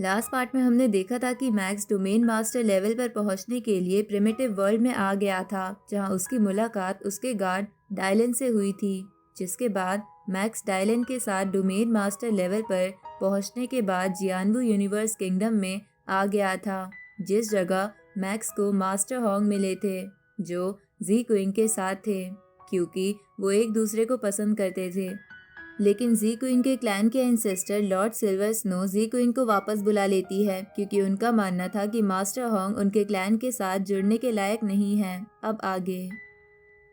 Last part में हमने देखा था कि मैक्स डोमेन मास्टर लेवल पर पहुंचने के लिए प्रिमिटिव वर्ल्ड में आ गया था, जहां उसकी मुलाकात उसके गार्ड डायलन से हुई थी। जिसके बाद मैक्स डायलन के साथ डोमेन मास्टर लेवल पर पहुंचने के बाद जियानवू यूनिवर्स किंगडम में आ गया था, जिस जगह मैक्स को मास्टर होंग मिले थे, जो जी क्विंग के साथ थे, क्योंकि वो एक दूसरे को पसंद करते थे। लेकिन जी क्विंग के क्लैन के एंसेस्टर लॉर्ड सिल्वर स्नो जी क्विंग को वापस बुला लेती है, क्योंकि उनका मानना था कि मास्टर होंग उनके क्लैन के साथ जुड़ने के लायक नहीं है। अब आगे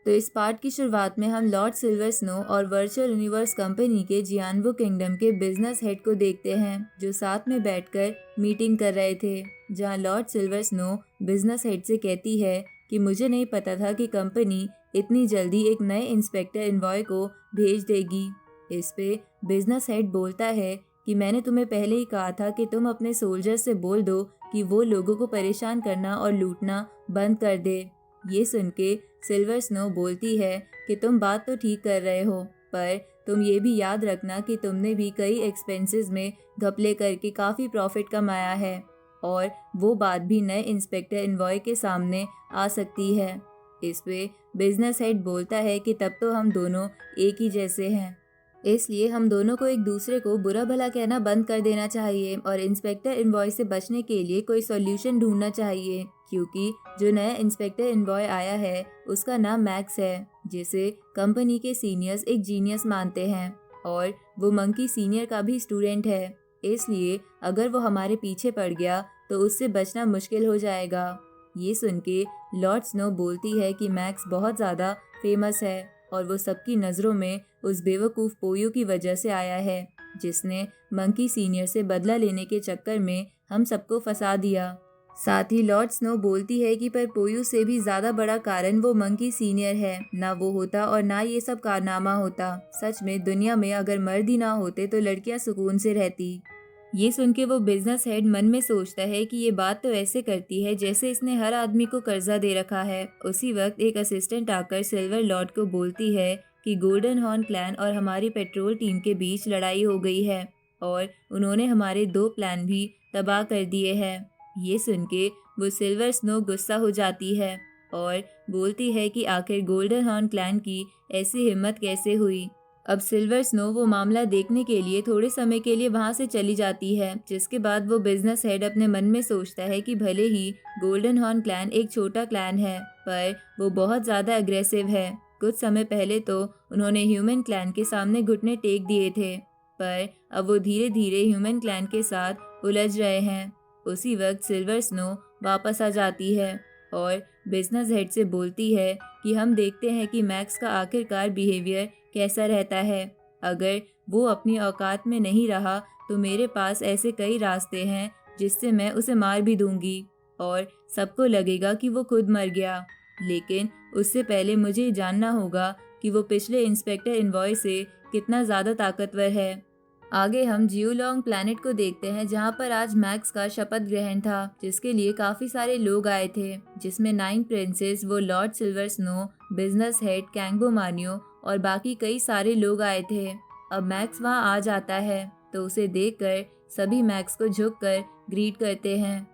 तो इस पार्ट की शुरुआत में हम लॉर्ड सिल्वर स्नो और वर्चुअल यूनिवर्स कंपनी के जियानवू किंगडम के बिजनेस हेड को देखते हैं, जो साथ में बैठकर मीटिंग कर रहे थे, जहां Lord silver snow business head से कहती है कि मुझे नहीं पता था कि कंपनी इतनी जल्दी एक नए इंस्पेक्टर इनवॉय को भेज देगी। इस पे बिजनेस हेड बोलता है कि मैंने तुम्हें पहले ही कहा था कि तुम अपने सोल्जर से बोल दो कि वो लोगों को परेशान करना और लूटना बंद कर दे। ये सुन के सिल्वर स्नो बोलती है कि तुम बात तो ठीक कर रहे हो, पर तुम ये भी याद रखना कि तुमने भी कई एक्सपेंसेस में घपले करके काफ़ी प्रॉफिट कमाया है, और वो बात भी नए इंस्पेक्टर इनवॉय के सामने आ सकती है। इस पे बिजनेस हेड बोलता है कि तब तो हम दोनों एक ही जैसे हैं, इसलिए हम दोनों को एक दूसरे को बुरा भला कहना बंद कर देना चाहिए और इंस्पेक्टर इनवॉय से बचने के लिए कोई सॉल्यूशन ढूंढना चाहिए, क्योंकि जो नया इंस्पेक्टर इनवॉय आया है उसका नाम मैक्स है, जिसे कंपनी के सीनियर्स एक जीनियस मानते हैं, और वो मंकी सीनियर का भी स्टूडेंट है। इसलिए अगर वो हमारे पीछे पड़ गया तो उससे बचना मुश्किल हो जाएगा। ये सुन के लॉर्ड स्नो बोलती है कि मैक्स बहुत ज़्यादा फेमस है और वो सबकी नज़रों में उस बेवकूफ़ पोयो की वजह से आया है, जिसने मंकी सीनियर से बदला लेने के चक्कर में हम सबको फंसा दिया। साथ ही लॉर्ड स्नो बोलती है कि पर पोयो से भी ज़्यादा बड़ा कारण वो मंकी सीनियर है। ना वो होता और ना ये सब कारनामा होता। सच में दुनिया में अगर मर्द ही ना होते तो लड़कियां सुकून से रहती। ये सुन के वो बिजनेस हेड मन में सोचता है कि ये बात तो ऐसे करती है जैसे इसने हर आदमी को कर्जा दे रखा है। उसी वक्त एक असिस्टेंट आकर सिल्वर लॉर्ड को बोलती है कि गोल्डन हॉर्न क्लैन और हमारी पेट्रोल टीम के बीच लड़ाई हो गई है और उन्होंने हमारे 2 प्लान भी तबाह कर दिए हैं। ये सुन के वो सिल्वर स्नो गुस्सा हो जाती है और बोलती है कि आखिर गोल्डन हॉर्न क्लैन की ऐसी हिम्मत कैसे हुई। अब सिल्वर स्नो वो मामला देखने के लिए थोड़े समय के लिए वहां से चली जाती है, जिसके बाद वो बिजनेस हेड अपने मन में सोचता है कि भले ही गोल्डन हॉर्न क्लैन एक छोटा क्लैन है, पर वो बहुत ज़्यादा अग्रेसिव है। कुछ समय पहले तो उन्होंने ह्यूमन क्लैन के सामने घुटने टेक दिए थे, पर अब वो धीरे धीरे ह्यूमन क्लैन के साथ उलझ रहे हैं। उसी वक्त सिल्वर स्नो वापस आ जाती है और बिजनेस हेड से बोलती है कि हम देखते हैं कि मैक्स का आखिरकार बिहेवियर कैसा रहता है। अगर वो अपनी औकात में नहीं रहा तो मेरे पास ऐसे कई रास्ते हैं जिससे मैं उसे मार भी दूंगी और सबको लगेगा कि वो खुद मर गया। लेकिन उससे पहले मुझे जानना होगा कि वो पिछले इंस्पेक्टर इनवॉय से कितना ज़्यादा ताकतवर है। आगे हम जियोलॉन्ग प्लैनेट को देखते हैं, जहां पर आज मैक्स का शपथ ग्रहण था, जिसके लिए काफी सारे लोग आए थे, जिसमें 9 प्रिंसेस, वो lord silver snow, business head कैंगो मानियो और बाकी कई सारे लोग आए थे। अब मैक्स वहां आ जाता है तो उसे देखकर सभी मैक्स को झुककर ग्रीट करते हैं,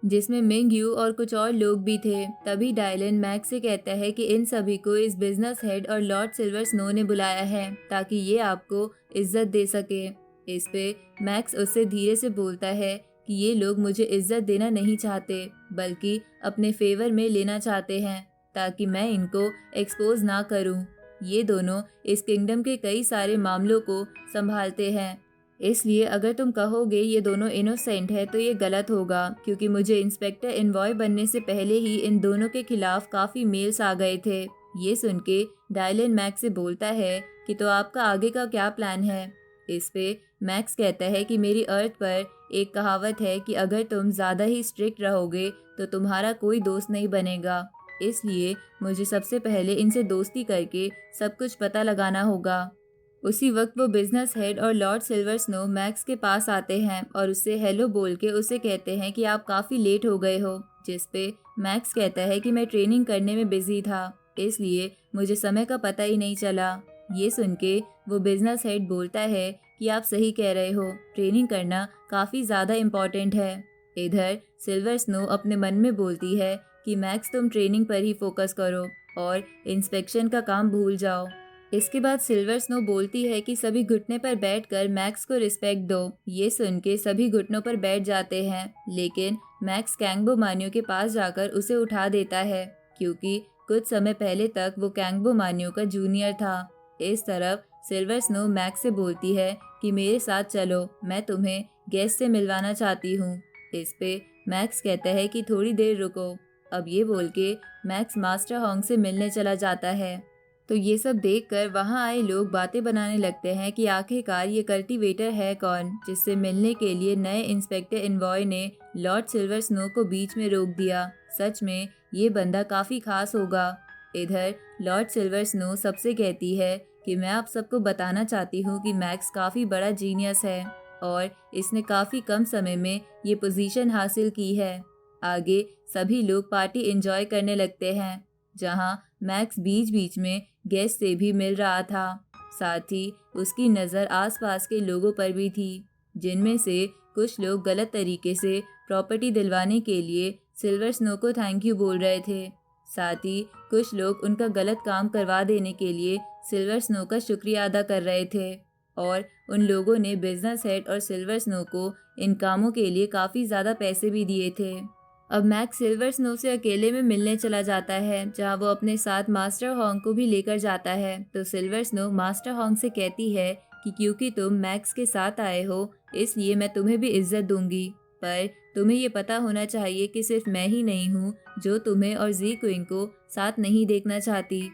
जिसमें मिंग यू और कुछ और लोग भी थे। तभी डायलन मैक्स से कहता है कि इन सभी को इस बिजनेस हेड और लॉर्ड सिल्वर स्नो ने बुलाया है ताकि ये आपको इज्जत दे सके। इस पे मैक्स उससे धीरे से बोलता है कि ये लोग मुझे इज्जत देना नहीं चाहते, बल्कि अपने फेवर में लेना चाहते हैं ताकि मैं इनको एक्सपोज ना करूं। ये दोनों इस किंगडम के कई सारे मामलों को संभालते हैं, इसलिए अगर तुम कहोगे ये दोनों इनोसेंट है तो ये गलत होगा, क्योंकि मुझे इंस्पेक्टर इनवॉय बनने से पहले ही इन दोनों के खिलाफ काफ़ी मेल्स आ गए थे। ये सुन के डायलन मैक्स से बोलता है कि तो आपका आगे का क्या प्लान है। इस पे मैक्स कहता है कि मेरी अर्थ पर एक कहावत है कि अगर तुम ज़्यादा ही स्ट्रिक्ट रहोगे तो तुम्हारा कोई दोस्त नहीं बनेगा, इसलिए मुझे सबसे पहले इनसे दोस्ती करके सब कुछ पता लगाना होगा। उसी वक्त वो बिजनेस हेड और लॉर्ड सिल्वर स्नो मैक्स के पास आते हैं और उससे हेलो बोल के उसे कहते हैं कि आप काफ़ी लेट हो गए हो, जिस पे मैक्स कहता है कि मैं ट्रेनिंग करने में बिजी था, इसलिए मुझे समय का पता ही नहीं चला। ये सुन के वो बिजनेस हेड बोलता है कि कि आप सही कह रहे हो, ट्रेनिंग करना काफ़ी ज़्यादा इम्पॉर्टेंट है। इधर सिल्वर स्नो अपने मन में बोलती है कि मैक्स तुम ट्रेनिंग पर ही फोकस करो और इंस्पेक्शन का काम भूल जाओ। इसके बाद सिल्वर स्नो बोलती है कि सभी घुटने पर बैठकर मैक्स को रिस्पेक्ट दो। ये सुन के सभी घुटनों पर बैठ जाते हैं, लेकिन मैक्स कैंगबो मान्यो के पास जाकर उसे उठा देता है, क्योंकि कुछ समय पहले तक वो कैंगबो मान्यो का जूनियर था। इस तरफ सिल्वर स्नो मैक्स से बोलती है कि मेरे साथ चलो, मैं तुम्हें गेस्ट से मिलवाना चाहती हूँ। इस पे मैक्स कहता है कि थोड़ी देर रुको। अब ये बोल के मैक्स मास्टर होंग से मिलने चला जाता है। तो ये सब देखकर वहाँ आए लोग बातें बनाने लगते हैं कि आखिरकार ये कल्टीवेटर है कौन, जिससे मिलने के लिए नए इंस्पेक्टर इनवॉय ने लॉर्ड सिल्वर स्नो को बीच में रोक दिया। सच में ये बंदा काफ़ी खास होगा। इधर लॉर्ड सिल्वर स्नो सबसे कहती है कि मैं आप सबको बताना चाहती हूँ कि मैक्स काफ़ी बड़ा जीनियस है और इसने काफ़ी कम समय में ये पोजीशन हासिल की है। आगे सभी लोग पार्टी एंजॉय करने लगते हैं, जहाँ मैक्स बीच बीच में गेस्ट से भी मिल रहा था। साथ ही उसकी नज़र आसपास के लोगों पर भी थी, जिनमें से कुछ लोग गलत तरीके से प्रॉपर्टी दिलवाने के लिए सिल्वर स्नो को थैंक यू बोल रहे थे। साथ ही कुछ लोग उनका गलत काम करवा देने के लिए सिल्वर स्नो का शुक्रिया अदा कर रहे थे और उन लोगों ने बिजनेस हेड और सिल्वर स्नो को इन कामों के लिए काफ़ी ज़्यादा पैसे भी दिए थे। अब मैक्स सिल्वर स्नो से अकेले में मिलने चला जाता है, जहां वो अपने साथ मास्टर होंग को भी लेकर जाता है। तो सिल्वर स्नो मास्टर होंग से कहती है कि क्योंकि तुम मैक्स के साथ आए हो, इसलिए मैं तुम्हें भी इज्जत दूंगी, पर तुम्हें ये पता होना चाहिए कि सिर्फ मैं ही नहीं हूँ जो तुम्हें और जी क्विंग को साथ नहीं देखना चाहती।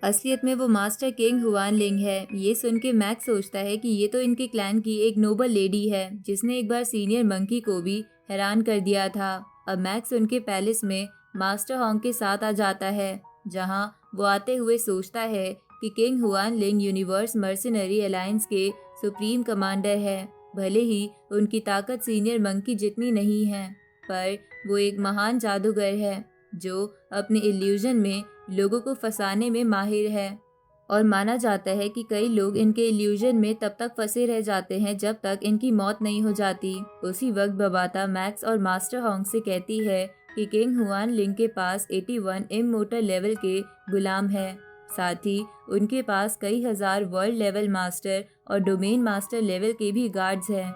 असलियत में वो मास्टर किंग हुआन लिंग है। ये सुन के मैक्स सोचता है कि ये तो इनके क्लैन की एक नोबल लेडी है, जिसने एक बार सीनियर मंकी को भी हैरान कर दिया था। अब मैक्स उनके पैलेस में मास्टर होंग के साथ आ जाता है, जहां वो आते हुए सोचता है कि किंग हुआन लिंग यूनिवर्स मर्सिनरी अलायंस के सुप्रीम कमांडर है। भले ही उनकी ताकत सीनियर मंकी जितनी नहीं है, पर वो एक महान जादूगर है जो अपने इल्यूजन में लोगों को फंसाने में माहिर है। और माना जाता है कि कई लोग इनके इल्यूजन में तब तक फंसे रह जाते हैं जब तक इनकी मौत नहीं हो जाती। उसी वक्त बबाता मैक्स और मास्टर होंग से कहती है कि किंग हुआन लिंग के पास 81 इमोर्टल लेवल के गुलाम है। साथ ही उनके पास कई हजार वर्ल्ड लेवल मास्टर और डोमेन मास्टर लेवल के भी गार्ड्स हैं।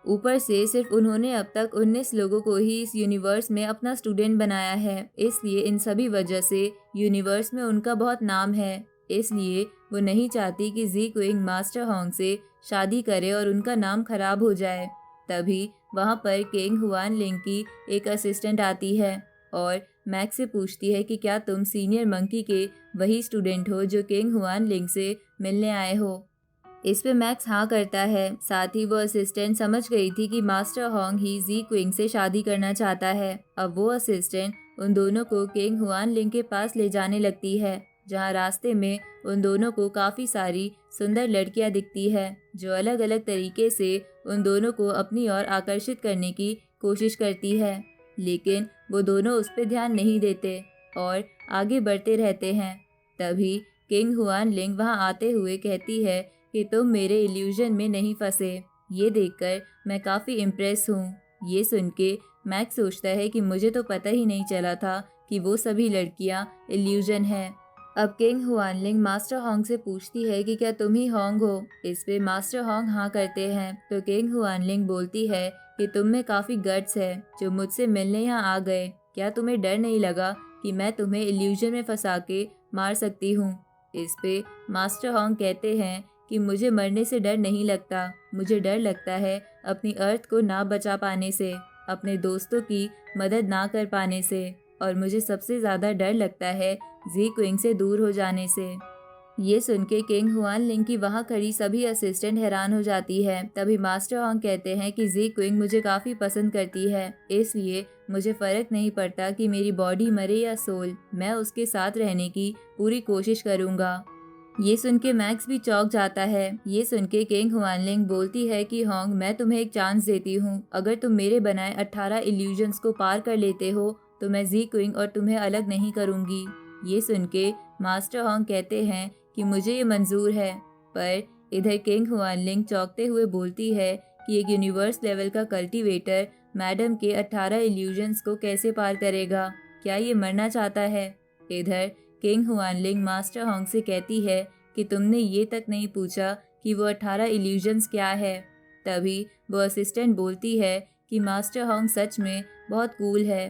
ऊपर से सिर्फ उन्होंने अब तक 19 लोगों को ही इस यूनिवर्स में अपना स्टूडेंट बनाया है, इसलिए इन सभी वजह से यूनिवर्स में उनका बहुत नाम है। इसलिए वो नहीं चाहती कि जी क्विंग मास्टर होंग से शादी करे और उनका नाम खराब हो जाए। तभी वहाँ पर किंग हुआन लिंग की एक असिस्टेंट आती है और मैक्स से पूछती है कि क्या तुम सीनियर मंकी के वही स्टूडेंट हो जो किंग हुआन लिंग से मिलने आए हो। इस पे मैक्स हाँ करता है। साथ ही वो असिस्टेंट समझ गई थी कि मास्टर होंग ही जी क्विंग से शादी करना चाहता है। अब वो असिस्टेंट उन दोनों को किंग हुआन लिंग के पास ले जाने लगती है, जहाँ रास्ते में उन दोनों को काफ़ी सारी सुंदर लड़कियाँ दिखती है जो अलग अलग तरीके से उन दोनों को अपनी ओर आकर्षित करने की कोशिश करती है, लेकिन वो दोनों उस पर ध्यान नहीं देते और आगे बढ़ते रहते हैं। तभी किंग हुआन लिंग वहाँ आते हुए कहती है कि तुम मेरे इल्यूजन में नहीं फंसे। ये देखकर मैं काफ़ी इम्प्रेस हूँ। ये सुन के मैक्स सोचता है कि मुझे तो पता ही नहीं चला था कि वो सभी लड़कियाँ इल्यूजन हैं। अब किंग हुआन लिंग मास्टर होंग से पूछती है कि क्या तुम ही होंग हो। इस पे मास्टर होंग हाँ करते हैं। तो किंग हुआन लिंग बोलती है कि तुम में काफ़ी गट्स है जो मुझसे मिलने यहाँ आ गए। क्या तुम्हें डर नहीं लगा कि मैं तुम्हें इल्यूजन में फंसा के मार सकती हूँ। इस पे मास्टर होंग कहते हैं कि मुझे मरने से डर नहीं लगता, मुझे डर लगता है अपनी अर्थ को ना बचा पाने से, अपने दोस्तों की मदद ना कर पाने से, और मुझे सबसे ज़्यादा डर लगता है जी क्विंग से दूर हो जाने से। ये सुन के किंग हुआन लिंग की वहाँ खड़ी सभी असिस्टेंट हैरान हो जाती है। तभी मास्टर होंग कहते हैं कि जी क्विंग मुझे काफ़ी पसंद करती है, इसलिए मुझे फ़र्क नहीं पड़ता कि मेरी बॉडी मरे या सोल, मैं उसके साथ रहने की पूरी कोशिश करूँगा। ये सुन के मैक्स भी चौंक जाता है। ये सुन के किंग हुआन लिंग बोलती है कि होंग, मैं तुम्हें एक चांस देती हूँ। अगर तुम मेरे बनाए 18 इल्यूजन्स को पार कर लेते हो तो मैं जी क्विंग और तुम्हें अलग नहीं करूँगी। ये सुन के मास्टर होंग कहते हैं कि मुझे ये मंजूर है, पर इधर किंग हुआनलिंग चौंकते हुए बोलती है कि एक यूनिवर्स लेवल का कल्टीवेटर मैडम के 18 इल्यूजन्स को कैसे पार करेगा, क्या ये मरना चाहता है। इधर किंग हुआनलिंग मास्टर होंग से कहती है कि तुमने ये तक नहीं पूछा कि वो 18 इल्यूजन्स क्या है। तभी वो असिस्टेंट बोलती है कि मास्टर होंग सच में बहुत कूल है,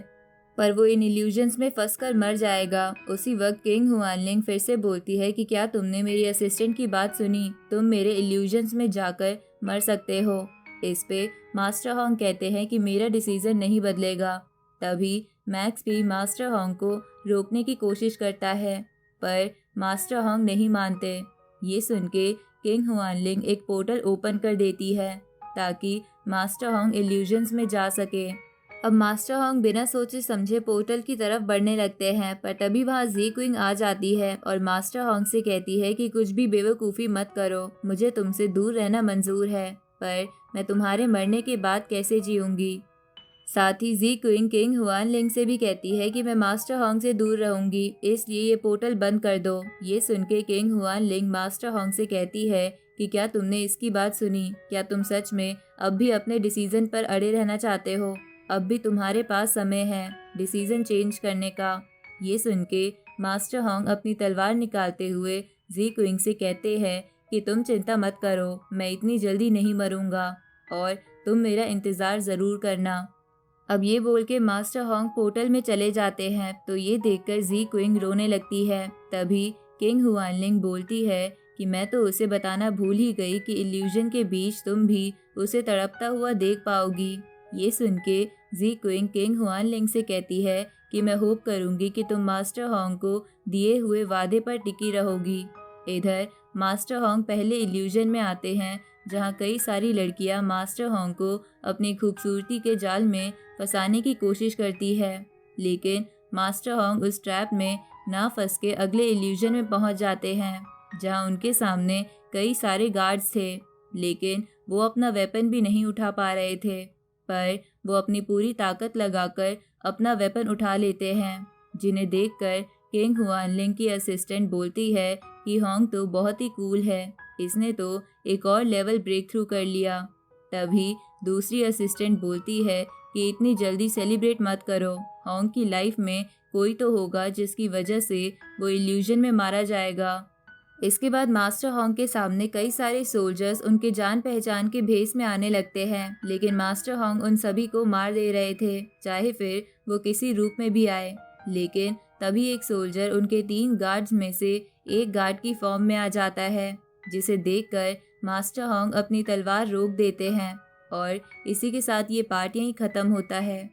पर वो इन इल्यूजन्स में फंसकर मर जाएगा। उसी वक्त किंग हुआनलिंग फिर से बोलती है कि क्या तुमने मेरी असिस्टेंट की बात सुनी, तुम मेरे इल्यूजन्स में जाकर मर सकते हो। इस पे मास्टर होंग कहते हैं कि मेरा डिसीजन नहीं बदलेगा। तभी मैक्स भी मास्टर होंग को रोकने की कोशिश करता है, पर मास्टर होंग नहीं मानते। ये सुन के किंग हुआनलिंग एक पोर्टल ओपन कर देती है ताकि मास्टर होंग इल्यूजन्स में जा सके। अब मास्टर होंग बिना सोचे समझे पोर्टल की तरफ बढ़ने लगते हैं, पर तभी वहाँ जी क्विंग आ जाती है और मास्टर होंग से कहती है कि कुछ भी बेवकूफ़ी मत करो, मुझे तुमसे दूर रहना मंजूर है, पर मैं तुम्हारे मरने के बाद कैसे जीऊँगी। साथ ही जी क्विंग किंग हुआनलिंग से भी कहती है कि मैं मास्टर होंग से दूर रहूंगी, इसलिए ये पोर्टल बंद कर दो। ये सुन के किंग हुआनलिंग मास्टर होंग से कहती है कि क्या तुमने इसकी बात सुनी, क्या तुम सच में अब भी अपने डिसीजन पर अड़े रहना चाहते हो, अब भी तुम्हारे पास समय है डिसीजन चेंज करने का। ये सुन के मास्टर होंग अपनी तलवार निकालते हुए जी क्विंग से कहते हैं कि तुम चिंता मत करो, मैं इतनी जल्दी नहीं मरूंगा और तुम मेरा इंतज़ार ज़रूर करना। अब ये बोल के मास्टर होंग पोर्टल में चले जाते हैं, तो ये देखकर जी क्विंग रोने लगती है। तभी किंग हुआनलिंग बोलती है कि मैं तो उसे बताना भूल ही गई कि इल्यूजन के बीच तुम भी उसे तड़पता हुआ देख पाओगी। ये सुन के जी क्विंग किंग हुआनलिंग से कहती है कि मैं होप करूंगी कि तुम मास्टर होंग को दिए हुए वादे पर टिकी रहोगी। इधर मास्टर होंग पहले इल्यूजन में आते हैं, जहाँ कई सारी लड़कियां मास्टर होंग को अपनी खूबसूरती के जाल में फंसाने की कोशिश करती है, लेकिन मास्टर होंग उस ट्रैप में ना फंस के अगले इल्यूजन में पहुंच जाते हैं, जहां उनके सामने कई सारे गार्ड्स थे, लेकिन वो अपना वेपन भी नहीं उठा पा रहे थे। पर वो अपनी पूरी ताकत लगाकर अपना वेपन उठा लेते हैं, जिन्हें देखकर किंग हुआनलिंग की असिस्टेंट बोलती है कि होंग तो बहुत ही कूल है, इसने तो एक और लेवल ब्रेक थ्रू कर लिया। तभी दूसरी असिस्टेंट बोलती है कि इतनी जल्दी सेलिब्रेट मत करो, होंग की लाइफ में कोई तो होगा जिसकी वजह से वो इल्यूजन में मारा जाएगा। इसके बाद मास्टर होंग के सामने कई सारे सोल्जर्स उनके जान पहचान के भेस में आने लगते हैं, लेकिन मास्टर होंग उन सभी को मार दे रहे थे, चाहे फिर वो किसी रूप में भी आए। लेकिन तभी एक सोल्जर उनके 3 गार्ड्स में से एक गार्ड की फॉर्म में आ जाता है, जिसे देखकर मास्टर होंग अपनी तलवार रोक देते हैं और इसी के साथ ये पार्ट यहीं ख़त्म होता है।